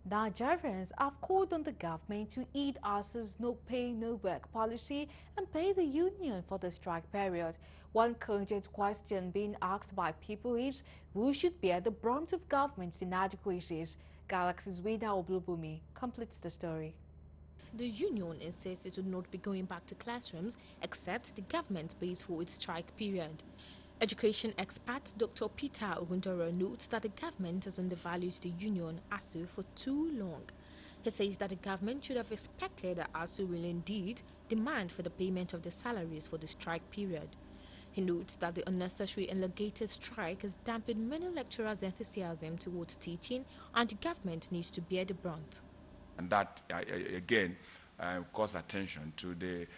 Nigerians have called on the government to eat Asu's no pay, no work policy and pay the union for the strike period. One cogent question being asked by people is who should bear the brunt of government's inadequacies. Galaxy's Wina Oblubumi completes the story. The union insists it would not be going back to classrooms except the government pays for its strike period. Education expert Dr. Peter Ogundoro notes that the government has undervalued the union Asuu for too long. He says that the government should have expected that Asuu will indeed demand for the payment of the salaries for the strike period. He notes that the unnecessary elongated strike has dampened many lecturers' enthusiasm towards teaching and the government needs to bear the brunt. And that, again, calls attention to the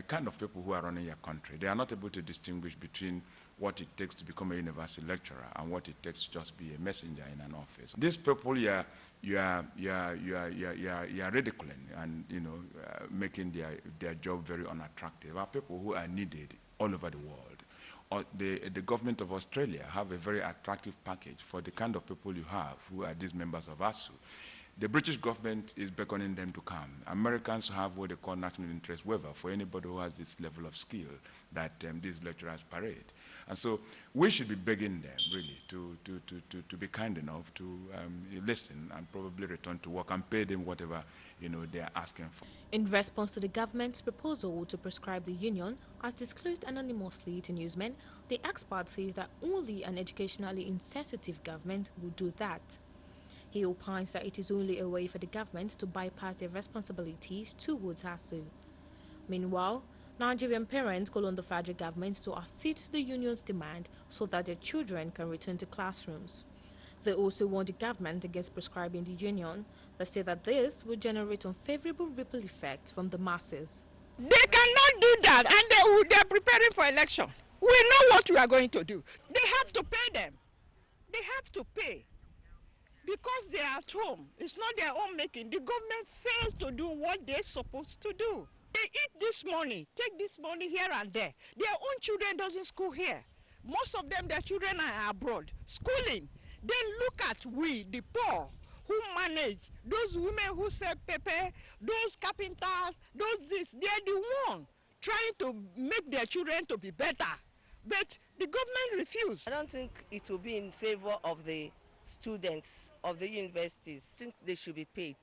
kind of people who are running your country. They are not able to distinguish between what it takes to become a university lecturer and what it takes to just be a messenger in an office. These people you are ridiculing and making their job very unattractive are people who are needed all over the world. The government of Australia have a very attractive package for the kind of people you have who are these members of Asuu. The British government is beckoning them to come. Americans have what they call national interest waiver for anybody who has this level of skill that these lecturers parade. And so we should be begging them, really, to be kind enough to listen and probably return to work and pay them whatever they are asking for. In response to the government's proposal to prescribe the union, as disclosed anonymously to newsmen, the expert says that only an educationally insensitive government will do that. He opines that it is only a way for the government to bypass their responsibilities towards Asuu. Meanwhile, Nigerian parents call on the federal government to accede to the union's demand so that their children can return to classrooms. They also warn the government against prescribing the union. They say that this will generate unfavorable ripple effects from the masses. They cannot do that, and they're preparing for election. We know what we are going to do. They have to pay them. They have to pay. Because they are at home, it's not their own making. The government fails to do what they're supposed to do. They eat this money, take this money here and there. Their own children doesn't school here. Most of them, their children are abroad, schooling. Then look at we, the poor, who manage, those women who sell pepper, those carpenters, those this. They're the one trying to make their children to be better. But the government refused. I don't think it will be in favor of the students of the universities. I think they should be paid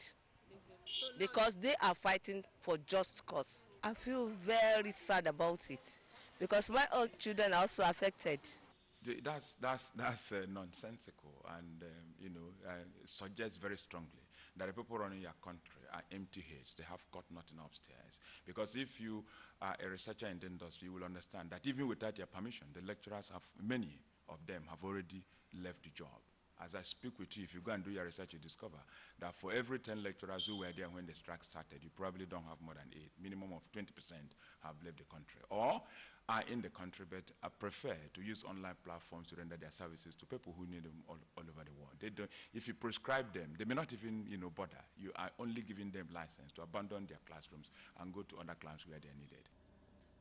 because they are fighting for just cause. I feel very sad about it because my own children are also affected. That's nonsensical and suggests very strongly that the people running your country are empty heads. They have got nothing upstairs. Because if you are a researcher in the industry, you will understand that even without your permission, the lecturers many of them have already left the job. As I speak with you, if you go and do your research, you discover that for every 10 lecturers who were there when the strike started, you probably don't have more than 8. Minimum of 20% have left the country or are in the country but prefer to use online platforms to render their services to people who need them all over the world. They don't, if you prescribe them, they may not even bother. You are only giving them license to abandon their classrooms and go to other class where they are needed.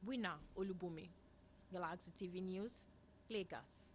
Wina Olubumi, Galaxy TV News, Lagos.